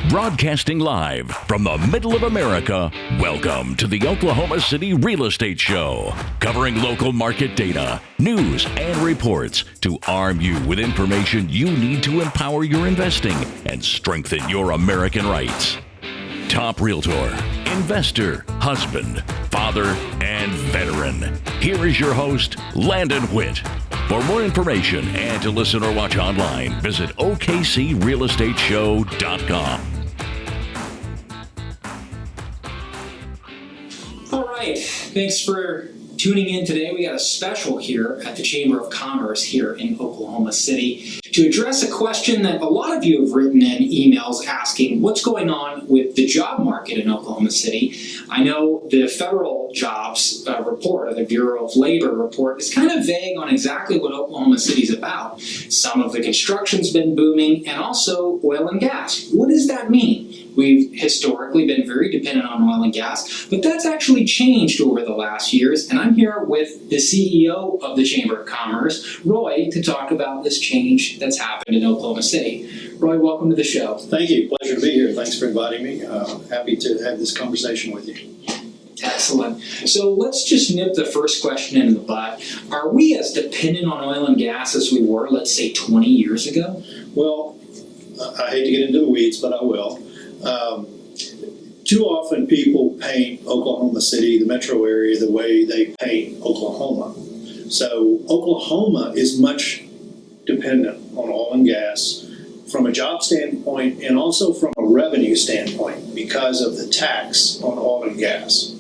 Broadcasting live from the middle of America, welcome to the Oklahoma City Real Estate Show, covering local market data, news, and reports to arm you with information you need to empower your investing and strengthen your American rights. Top realtor, investor, husband, father, and veteran. Here is your host, Landon Witt. For more information and to listen or watch online, visit OKCRealEstateShow.com. All right, thanks for tuning in today. We got a special here at the Chamber of Commerce here in Oklahoma City to address a question that a lot of you have written in emails asking what's going on with the job market in Oklahoma City. I know the federal jobs report, or the Bureau of Labor report, is kind of vague on exactly what Oklahoma City's about. Some of the construction's been booming, and also oil and gas. What does that mean? We've historically been very dependent on oil and gas, but that's actually changed over the last years, and I'm here with the CEO of the Chamber of Commerce, Roy, to talk about this change that's happened in Oklahoma City. Roy, welcome to the show. Thank you. Pleasure to be here. Thanks for inviting me. Happy to have this conversation with you. Excellent. So let's just nip the first question in the bud. Are we as dependent on oil and gas as we were, let's say, 20 years ago? Well, I hate to get into the weeds, but I will. Too often people paint Oklahoma City, the metro area, the way they paint Oklahoma. So Oklahoma is much dependent on oil and gas from a job standpoint and also from a revenue standpoint because of the tax on oil and gas.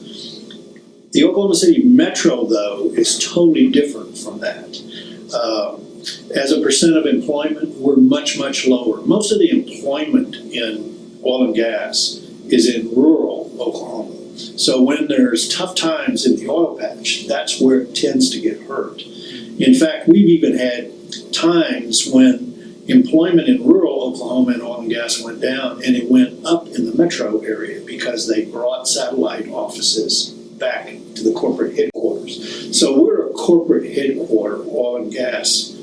The Oklahoma City metro, though, is totally different from that. As a percent of employment, we're much, much lower. Most of the employment in oil and gas is in rural Oklahoma. So when there's tough times in the oil patch, that's where it tends to get hurt. In fact, we've even had times when employment in rural Oklahoma in oil and gas went down, and it went up in the metro area because they brought satellite offices back to the corporate headquarters. So we're a corporate headquarter oil and gas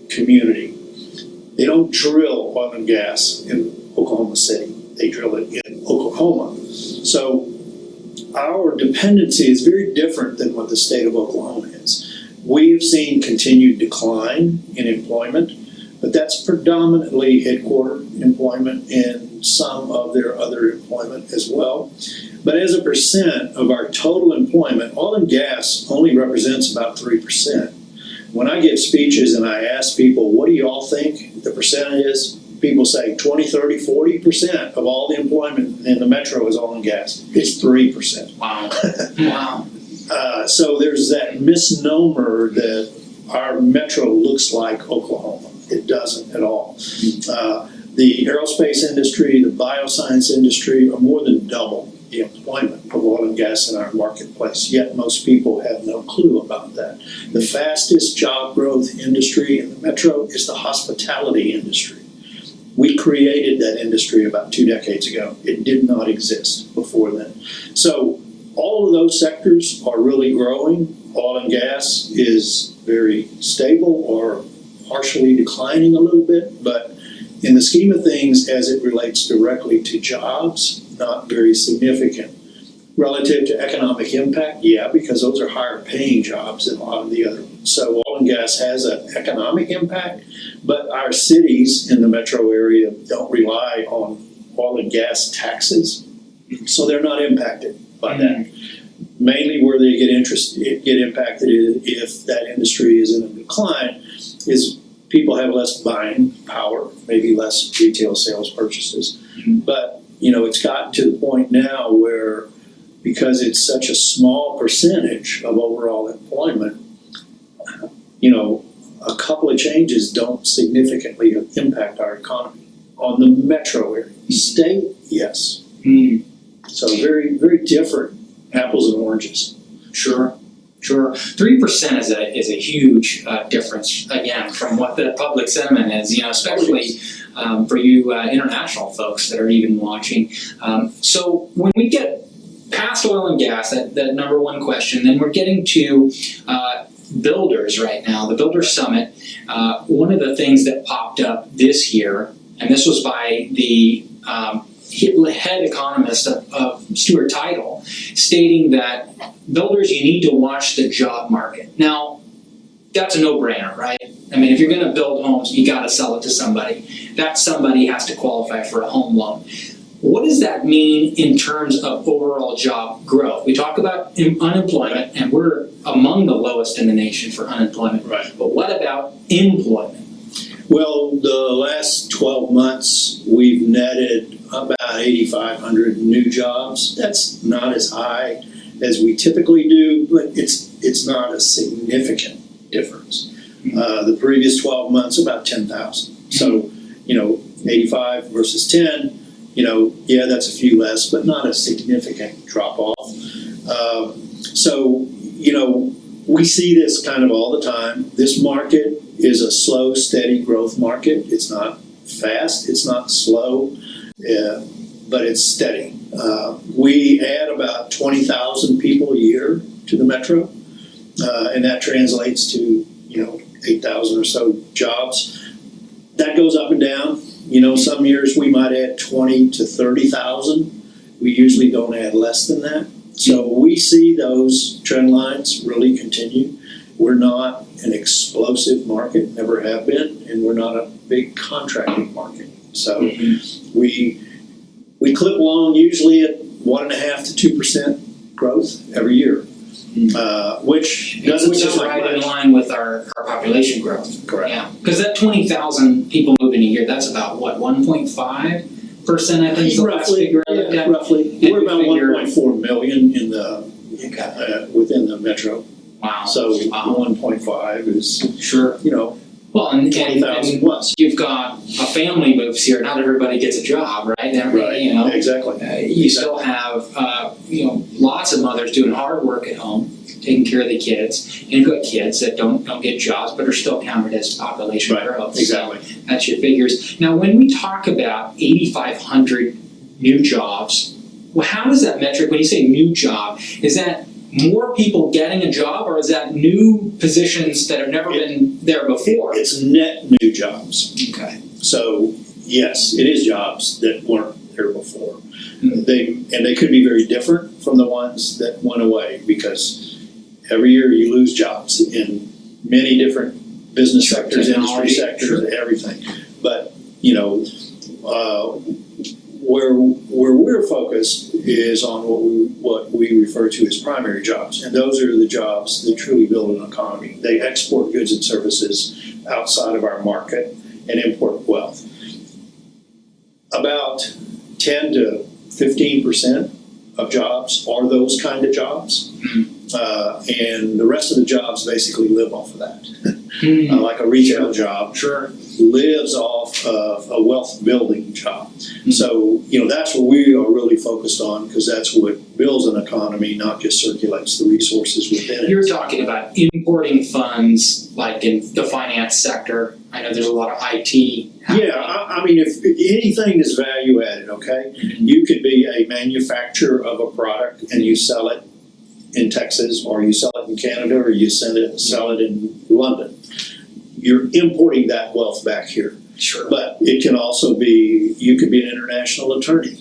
community. They don't drill oil and gas in Oklahoma City. They drill it in Oklahoma. So our dependency is very different than what the state of Oklahoma is. We have seen continued decline in employment, but that's predominantly headquarter employment and some of their other employment as well. But as a percent of our total employment, oil and gas only represents about 3%. When I give speeches and I ask people, what do you all think the percent is? People say 20, 30, 40% of all the employment in the metro is oil and gas. It's 3%. Wow. Wow. So there's that misnomer that our metro looks like Oklahoma. It doesn't at all. The aerospace industry, the bioscience industry are more than double the employment of oil and gas in our marketplace, yet most people have no clue about that. The fastest job growth industry in the metro is the hospitality industry. We created that industry about 2 decades ago. It did not exist before then. So all of those sectors are really growing. Oil and gas is very stable or partially declining a little bit, but in the scheme of things, as it relates directly to jobs, not very significant. Relative to economic impact, yeah, because those are higher paying jobs than a lot of the other ones. So oil and gas has an economic impact, but our cities in the metro area don't rely on oil and gas taxes, so they're not impacted by that. Mainly where they get impacted if that industry is in a decline is people have less buying power, maybe less retail sales purchases. But, it's gotten to the point now where because it's such a small percentage of overall employment, a couple of changes don't significantly impact our economy. On the metro area, state, yes. So very, very different apples and oranges. Sure. 3% is a huge difference, again, from what the public sentiment is, especially for you international folks that are even watching. So when we get past oil and gas, that number one question, then we're getting to builders right now, the Builder Summit. One of the things that popped up this year, and this was by the head economist of Stuart Title, stating that builders, you need to watch the job market. Now, that's a no-brainer, right? I mean, if you're going to build homes, you got to sell it to somebody. That somebody has to qualify for a home loan. What does that mean in terms of overall job growth? We talk about unemployment, and we're among the lowest in the nation for unemployment. Right. But what about employment? Well, the last 12 months, we've netted about 8,500 new jobs. That's not as high as we typically do, but it's not a significant difference. The previous 12 months, about 10,000. So, 85 versus 10, yeah, that's a few less, but not a significant drop off. So, we see this kind of all the time. This market is a slow, steady growth market. It's not fast, it's not slow, but it's steady. We add about 20,000 people a year to the metro, and that translates to 8,000 or so jobs. That goes up and down. Some years we might add 20 to 30,000. We usually don't add less than that. So we see those trend lines really continue. We're not an explosive market, never have been, and we're not a big contracting market. So we clip along usually at 1.5% to 2% growth every year, which doesn't Which is sound like right in much. line with our population growth. Correct. Yeah, because that 20,000 people moving a year, that's about what, 1.5%? I think is the last figure I looked at. Roughly. And We're you about figure- 1.4 million in the within the metro. Wow. So Wow. 1.5 is Sure. Well, and 20,000 plus. you've got a family moves here. Not everybody gets a job, right? Right. Exactly. You still have lots of mothers doing hard work at home, taking care of the kids, and you've got kids that don't get jobs but are still counted as population Right. growth. Exactly. So that's your figures. Now, when we talk about 8,500 new jobs, well, how is that metric? When you say new job, is that more people getting a job, or is that new positions that have never been there before? It's net new jobs. Okay. So yes, it is jobs that weren't there before. Mhm. They could be very different from the ones that went away, because every year you lose jobs in many different business Sure, sectors, industry technology, sectors, sure. everything. But where we're focused is on what we refer to as primary jobs, and those are the jobs that truly build an economy. They export goods and services outside of our market and import wealth. About 10 to 15% of jobs are those kind of jobs, and the rest of the jobs basically live off of that. Like a retail job Sure. lives off of a wealth building job. So, that's what we are really focused on, because that's what builds an economy, not just circulates the resources within it. You're talking about importing funds, like in the finance sector. I know there's a lot of IT happening. Yeah, I mean, if anything is value added, okay? You could be a manufacturer of a product and you sell it in Texas, or you sell it in Canada, or you sell it in London. You're importing that wealth back here. Sure. But it can also be, you could be an international attorney.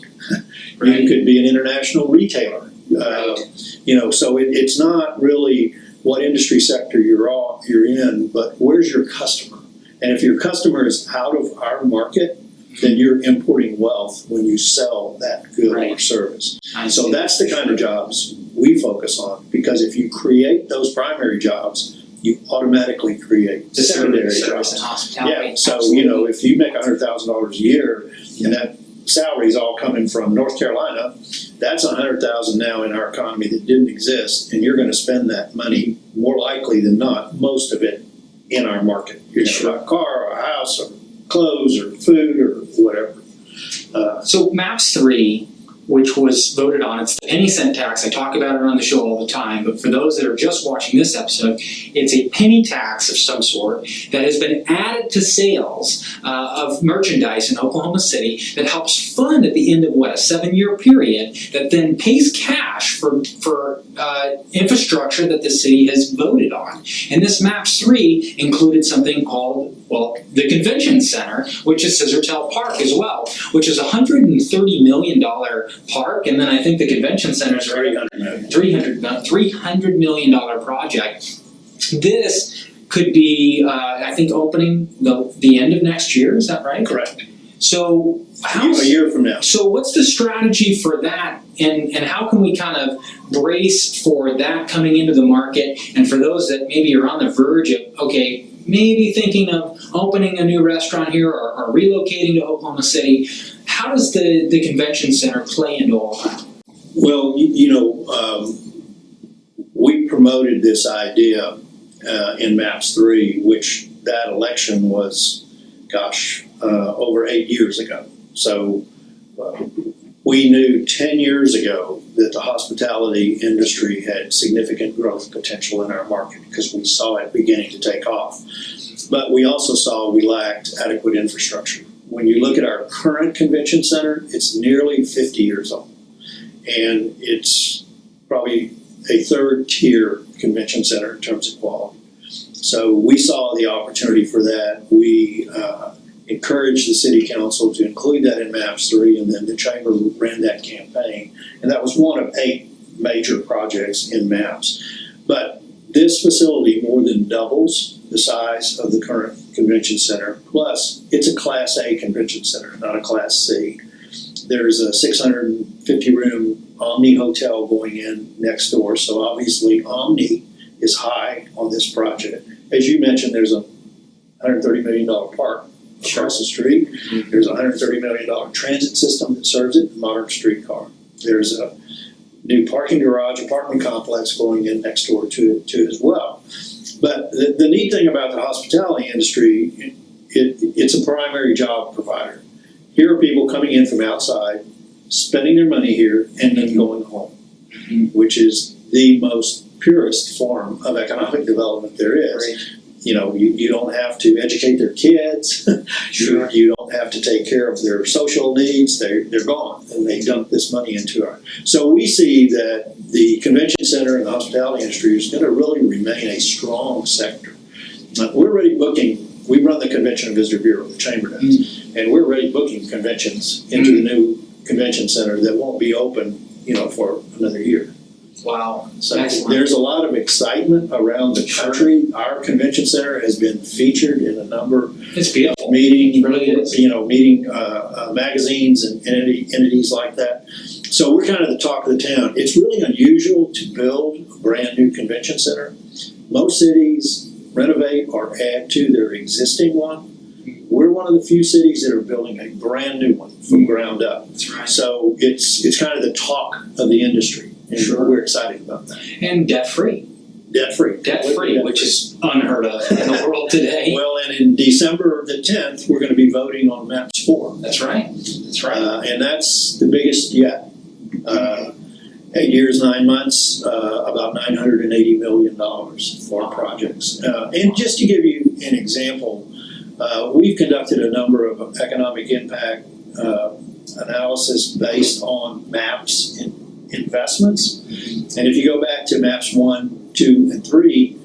Right. You could be an international retailer. Right. So it's not really what industry sector you're in, but where's your customer? And if your customer is out of our market, then you're importing wealth when you sell that good or Right. service. I So see. that's the kind of jobs we focus on, because if you create those primary jobs, you automatically create The secondary service and jobs. hospitality. Yeah, so Absolutely. if you make $100,000 a year and that salary is all coming from North Carolina, that's $100,000 now in our economy that didn't exist, and you're going to spend that money more likely than not, most of it in our market. You're going to Sure. buy a car or a house or clothes or food or whatever. So MAPS 3, which was voted on. It's the penny cent tax. I talk about it on the show all the time, but for those that are just watching this episode, it's a penny tax of some sort that has been added to sales of merchandise in Oklahoma City that helps fund at the end of a 7-year period that then pays cash for infrastructure that the city has voted on. And this MAPS 3 included something called, the Convention Center, which is Scissortail Park as well, which is a $130 million park, and then I think the Convention Center is a $300 million project. This could be, I think, opening the end of next year. Is that right? Correct. So a year from now. So what's the strategy for that, and how can we kind of brace for that coming into the market? And for those that maybe are on the verge of, okay, maybe thinking of opening a new restaurant here or relocating to Oklahoma City, how does the convention center play into all that? Well, we promoted this idea in MAPS 3, which that election was, over 8 years ago. So we knew 10 years ago that the hospitality industry had significant growth potential in our market because we saw it beginning to take off. But we also saw we lacked adequate infrastructure. When you look at our current convention center, it's nearly 50 years old. And it's probably a third-tier convention center in terms of quality. So we saw the opportunity for that. We encouraged the city council to include that in MAPS 3, and then the chamber ran that campaign. And that was one of 8 major projects in MAPS. But this facility more than doubles the size of the current convention center. Plus, it's a Class A convention center, not a Class C. There's a 650-room Omni Hotel going in next door. So obviously, Omni is high on this project. As you mentioned, there's a $130 million park across the street. There's a $130 million transit system that serves it, modern streetcar. There's a new parking garage apartment complex going in next door to it as well. But the neat thing about the hospitality industry, it's a primary job provider. Here are people coming in from outside, spending their money here, and then going home, which is the most purest form of economic development there is. Right. You don't have to educate their kids. Sure. You don't have to take care of their social needs. They're gone, and they dump this money into our. So we see that the convention center and the hospitality industry is going to really remain a strong sector. We're already booking. We run the Convention and Visitor Bureau, the chamber does, and we're already booking conventions into the new convention center that won't be open, for another year. Wow. So excellent. there's a lot of excitement around the country. Sure. Our convention center has been featured in a number it's beautiful. meeting, it really is. Magazines and entities like that. So we're kind of the talk of the town. It's really unusual to build a brand new convention center. Most cities renovate or add to their existing one. We're one of the few cities that are building a brand new one from ground up. That's right. So it's kind of the talk of the industry. And sure. We're excited about that. And debt-free. Debt-free, which is unheard of in the world today. Well, and in December the 10th, we're going to be voting on MAPS 4. That's right. And that's the biggest yet. 8 years, 9 months, about $980 million for projects. And just to give you an example, we've conducted a number of economic impact analysis based on MAPS investments. And if you go back to MAPS 1, 2, and 3,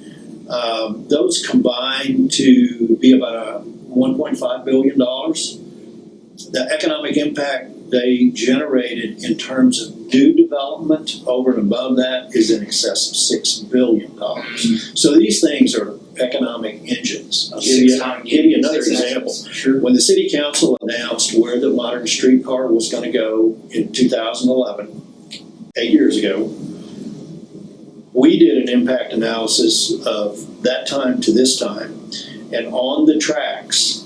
those combine to be about $1.5 billion. The economic impact they generated in terms of new development over and above that is in excess of $6 billion. So these things are economic engines. I'll give you another example. Sure. When the city council announced where the modern streetcar was going to go in 2011, 8 years ago, we did an impact analysis of that time to this time, and on the tracks,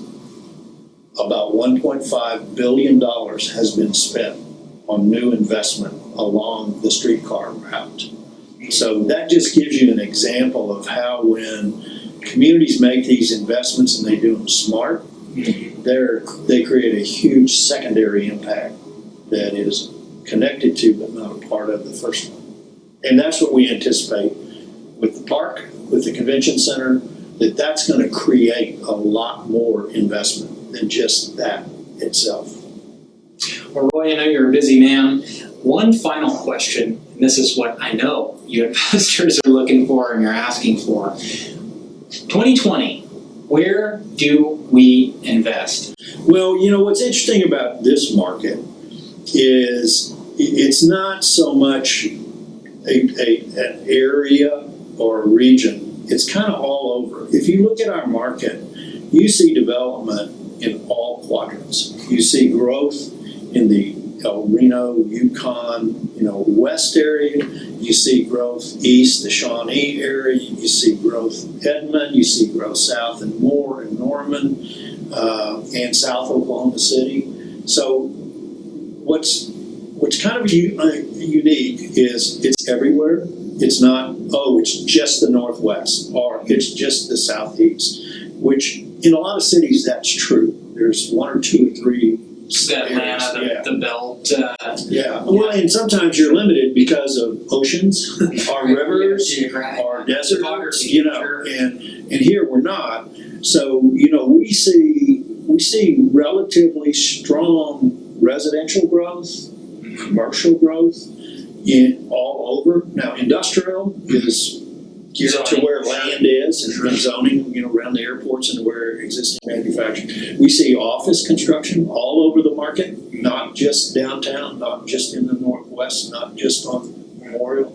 about $1.5 billion has been spent on new investment along the streetcar route. So that just gives you an example of how when communities make these investments and they do them smart, they create a huge secondary impact that is connected to but not a part of the first one. And that's what we anticipate with the park, with the convention center, that's going to create a lot more investment than just that itself. Well, Roy, I know you're a busy man. One final question, and this is what I know you investors are looking for and you're asking for. 2020, where do we invest? Well, what's interesting about this market is it's not so much an area or a region. It's kind of all over. If you look at our market, you see development in all quadrants. You see growth in the El Reno, Yukon, west area. You see growth east, the Shawnee area. You see growth Edmond. You see growth south and Moore and Norman and South Oklahoma City. So what's kind of unique is it's everywhere. It's not, it's just the Northwest or it's just the Southeast, which in a lot of cities that's true. There's one or two or three. Atlanta, the belt. Well, and sometimes you're limited because of oceans or rivers or deserts, and here we're not. So, we see relatively strong residential growth, commercial growth in all over. Now, industrial is geared to where land is and zoning, around the airports and where existing manufacturing. We see office construction all over the market, not just downtown, not just in the Northwest, not just on Memorial.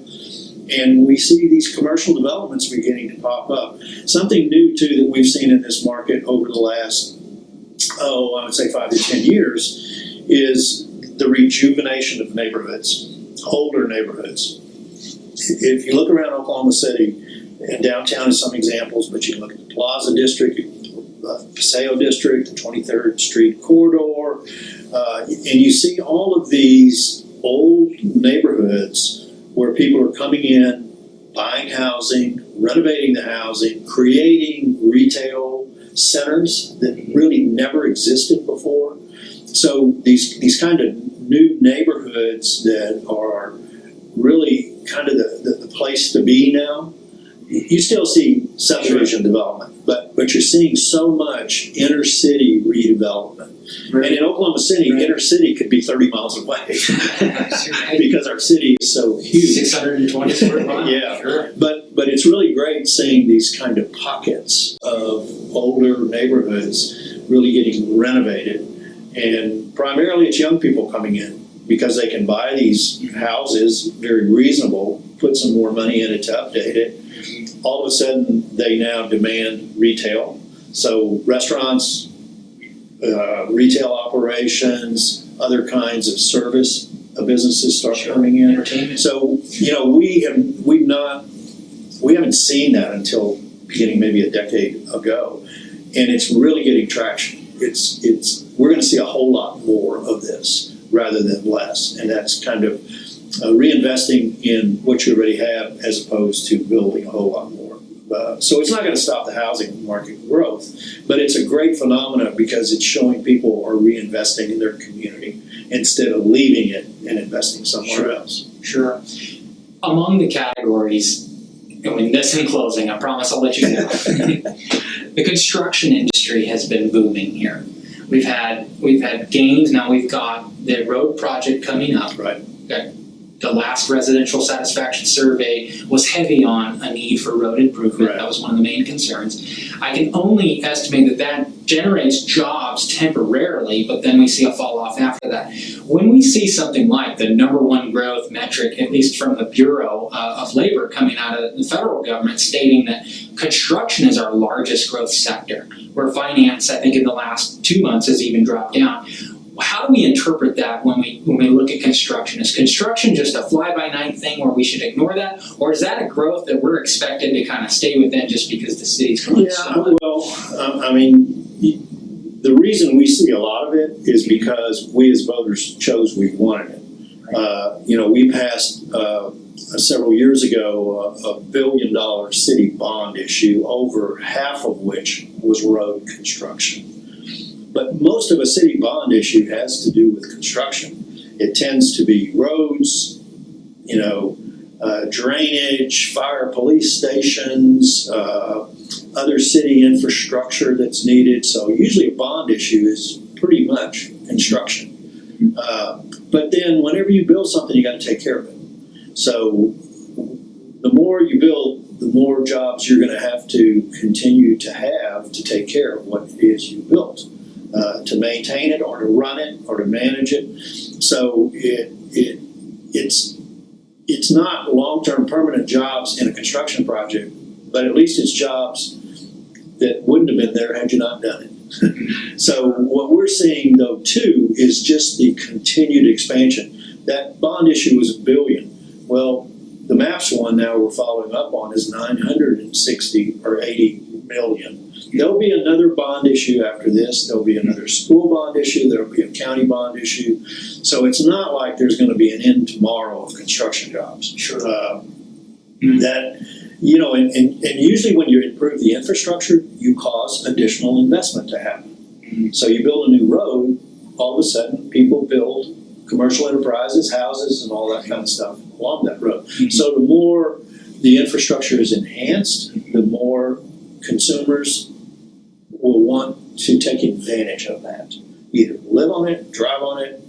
And we see these commercial developments beginning to pop up. Something new, too, that we've seen in this market over the last, I would say 5 to 10 years, is the rejuvenation of neighborhoods, older neighborhoods. If you look around Oklahoma City, and downtown is some examples, but you can look at the Plaza District, Paseo District, the 23rd Street corridor, and you see all of these old neighborhoods where people are coming in, buying housing, renovating the housing, creating retail centers that really never existed before. So these kind of new neighborhoods that are really kind of the place to be now. You still see subdivision development, but you're seeing so much inner city redevelopment. Right. And in Oklahoma City, inner city could be 30 miles away because our city is so huge. 620 square miles. Yeah, sure. But it's really great seeing these kind of pockets of older neighborhoods really getting renovated. And primarily it's young people coming in because they can buy these houses very reasonable, put some more money in it to update it. All of a sudden, they now demand retail. So restaurants, retail operations, other kinds of service businesses start coming in. Entertainment. So we haven't seen that until beginning maybe a decade ago, and it's really getting traction. We're going to see a whole lot more of this rather than less, and that's kind of reinvesting in what you already have as opposed to building a whole lot more. So it's not going to stop the housing market growth, but it's a great phenomenon because it's showing people are reinvesting in their community instead of leaving it and investing somewhere else. Sure. Among the categories, this in closing, I promise I'll let you know. The construction industry has been booming here. We've had gains. Now we've got the road project coming up. Right. The last residential satisfaction survey was heavy on a need for road improvement. Right. That was one of the main concerns. I can only estimate that generates jobs temporarily, but then we see a fall off after that. When we see something like the #1 growth metric, at least from the Bureau of Labor coming out of the federal government, stating that construction is our largest growth sector, where finance, I think in the last 2 months, has even dropped down. How do we interpret that when we look at construction? Is construction just a fly-by-night thing where we should ignore that? Or is that a growth that we're expected to kind of stay within just because the city's going slow? Well, the reason we see a lot of it is because we as voters chose we wanted it. We passed several years ago $1 billion city bond issue, over half of which was road construction. But most of a city bond issue has to do with construction. It tends to be roads, drainage, fire, police stations, other city infrastructure that's needed. So usually a bond issue is pretty much construction. But then whenever you build something, you got to take care of it. So the more you build, the more jobs you're going to have to continue to have to take care of what it is you built, to maintain it or to run it or to manage it. So it's not long-term permanent jobs in a construction project, but at least it's jobs that wouldn't have been there had you not done it. So what we're seeing though too is just the continued expansion. That bond issue was $1 billion. Well, the MAPS one now we're following up on is 960 or 80 million. There'll be another bond issue after this. There'll be another school bond issue. There'll be a county bond issue. So it's not like there's going to be an end tomorrow of construction jobs. Sure. That, and usually when you improve the infrastructure, you cause additional investment to happen. So you build a new road, all of a sudden people build commercial enterprises, houses, and all that kind of stuff along that road. So the more the infrastructure is enhanced, the more consumers will want to take advantage of that. Either live on it, drive on it,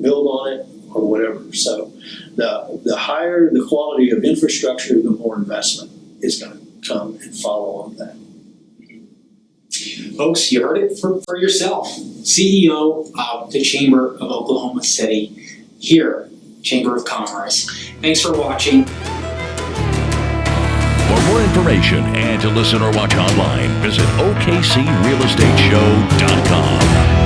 build on it, or whatever. So the higher the quality of infrastructure, the more investment is going to come and follow on that. Folks, you heard it for yourself. CEO of the Chamber of Oklahoma City, here, Chamber of Commerce. Thanks for watching. For more information and to listen or watch online, visit OKCRealEstateShow.com.